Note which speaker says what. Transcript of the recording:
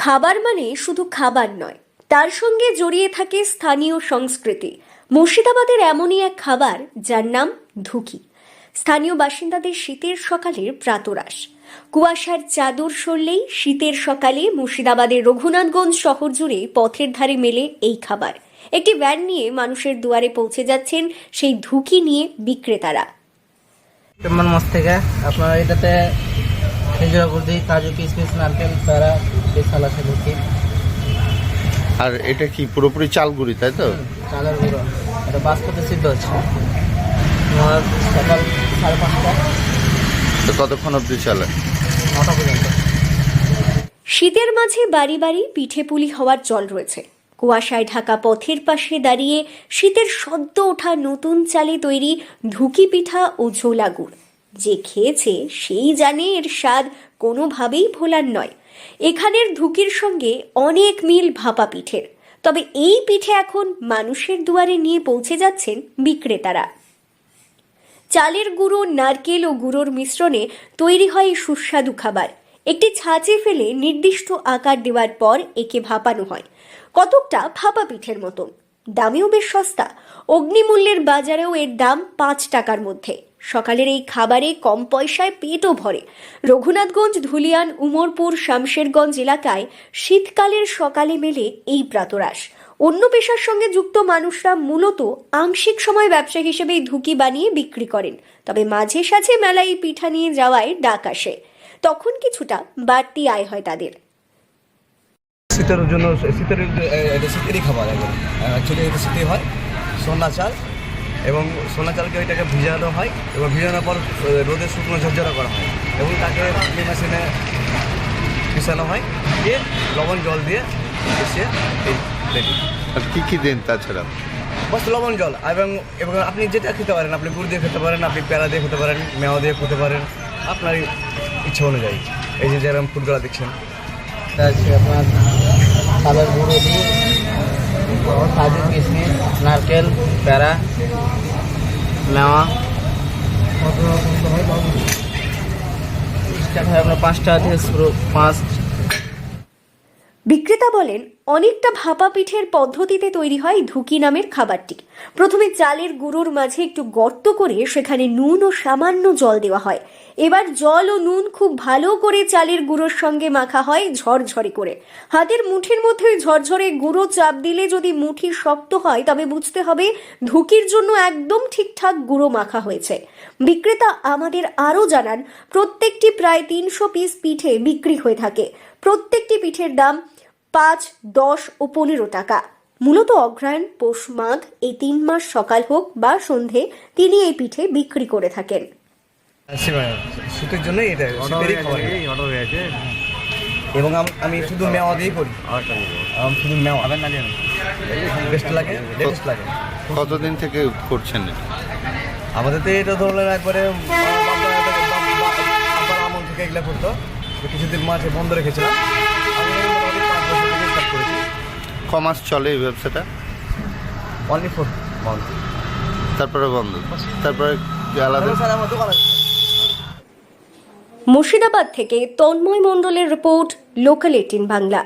Speaker 1: খাবার মানে শুধু খাবার নয়, তার সঙ্গে জড়িয়ে থাকে স্থানীয় সংস্কৃতি। মুর্শিদাবাদের এমনই এক খাবার যার নাম ধুকি। স্থানীয় বাসিন্দাদের শীতের সকালের প্রাতরাশ। কুয়াশার চাদর সরলেই শীতের সকালে মুর্শিদাবাদের রঘুনাথগঞ্জ শহর জুড়ে পথের ধারে মেলে এই খাবার। একটি ভ্যান নিয়ে মানুষের দুয়ারে পৌঁছে যাচ্ছেন সেই ধুকি নিয়ে বিক্রেতারা।
Speaker 2: থেকে আপনার এটাতে খেজুর গুড়, কাজু, কিশমিশ, নারকেল, প্যারা, পেছাল আছে ধুকি।
Speaker 3: আর এটা কি পুরোপুরি চাল গুঁড়ি, তাই তো?
Speaker 2: চালের গুঁড়ো, এটা বাষ্পতে সিদ্ধ হচ্ছে। আমার সকাল 5:30।
Speaker 3: তো কতক্ষণ অবধি চলে?
Speaker 2: 9টা পর্যন্ত।
Speaker 1: শীতের মাঝে বাড়ি বাড়ি পিঠে পুলি হওয়ার চল রয়েছে। কুয়াশায় ঢাকা পথের পাশে দাঁড়িয়ে শীতের সদ্য ওঠা নতুন চালে তৈরি ধুকি পিঠা ও ঝোলা গুড়। যে খেয়েছে সেই জানে এর স্বাদ কোনোভাবেই ভোলার নয়। এখানের ধুকির সঙ্গে অনেক মিল ভাপা পিঠের। তবে এই পিঠে এখন মানুষের দুয়ারে নিয়ে পৌঁছে যাচ্ছেন বিক্রেতারা। চালের গুঁড়ো, নারকেল ও গুঁড়োর মিশ্রণে তৈরি হয় সুস্বাদু খাবার। একটি ছাঁচে ফেলে নির্দিষ্ট আকার দেওয়ার পর একে ভাপানো হয়, কতকটা ভাপা পিঠের মতন। দামেও বেশ সস্তা। অগ্নিমূল্যের বাজারেও এর দাম 5 টাকার মধ্যে। সকালের এই খাবারে কম পয়সায় পেটও ভরে। রঘুনাথগঞ্জ, ধুলিয়ান, উমরপুর, শামশেরগঞ্জ এলাকায় শীতকালের সকালে মেলে এই প্রাতরাশ। অন্য পেশার সঙ্গে যুক্ত মানুষরা মূলত আংশিক সময় ব্যবসা হিসেবে ধুকি বানিয়ে বিক্রি করেন। তবে মাঝে সাঝে মেলায় পিঠা নিয়ে যাওয়ায় ডাক আসে, তখন কিছুটা বাড়তি আয় হয় তাদের।
Speaker 4: শীতের জন্য শীতেরই খাবার অ্যাকচুয়ালি এটা শীতেই হয়। সোনা চাল এবং সোনা চালকে ওইটাকে ভিজানো হয় এবং ভিজানোর পর রোদে শুকনো ঝরঝরা করা হয় এবং তাকে মেশিনে পিছানো হয়, দিয়ে লবণ জল দিয়ে পিছিয়ে রেডি।
Speaker 3: আর কী দেন তাছাড়া?
Speaker 4: বাস লবণ জল এবং আপনি যেটা খেতে পারেন, আপনি গুড় দিয়ে খেতে পারেন, আপনি প্যারা দিয়ে খেতে পারেন, মেওয়া দিয়ে খেতে পারেন, আপনার ইচ্ছা অনুযায়ী। এই যে যেরকম ফুডগুলো দেখছেন,
Speaker 2: আছে আপনার চালের গুঁড়ো দিয়ে কাজু, কিশমিশ, নারকেল, প্যারা, মেওয়া। আপনার 5 টাকা থেকে শুরু। 5।
Speaker 1: বিক্রেতা বলেন, অনেকটা ভাপা পিঠের পদ্ধতিতে তৈরি হয় ধুকি নামের খাবারটি। প্রথমে চালের গুঁড়োর মাঝে একটু গর্ত করে সেখানে নুন ও সামান্য জল দেওয়া হয়। এবার জল ও নুন খুব ভালো করে চালের গুঁড়োর সঙ্গে মাখা হয় ঝরঝরে করে। হাতের মুঠির মধ্যে ঝরঝরে গুঁড়ো চাপ দিলে যদি মুঠি শক্ত হয় তবে বুঝতে হবে ধুকির জন্য একদম ঠিকঠাক গুঁড়ো মাখা হয়েছে। বিক্রেতা আমাদের আরও জানান, প্রত্যেকটি প্রায় 300 পিস পিঠে বিক্রি হয়ে থাকে। প্রত্যেকটি পিঠের দাম 5, 10 ও 15 টাকা। মূলত অগ্রহায়ণ, পৌষ, মাঘ এই 3 মাস সকাল হোক বা সন্ধে তিনি এই পিঠে বিক্রি করে থাকেন।
Speaker 4: শীতের জন্য এটা শীতেরই খাবার এবং আমি শুধু মেওয়া দিয়েই করি। শুধু মেওয়া বেস্ট লাগে।
Speaker 3: কতদিন থেকে করছেন?
Speaker 4: আমাদের তো এটা ধরলেন একবারে আমল থেকে এগুলো করতো, কিছুদিন মাঝে বন্ধ রেখেছিলাম।
Speaker 3: কমাস চলে এই ব্যবসাটা?
Speaker 4: অনলি 4 মান্থ,
Speaker 3: তারপরে বন্ধ, তারপরে আলাদা।
Speaker 1: মুর্শিদাবাদ থেকে তন্ময় মণ্ডলের রিপোর্ট, লোকাল 18 বাংলা।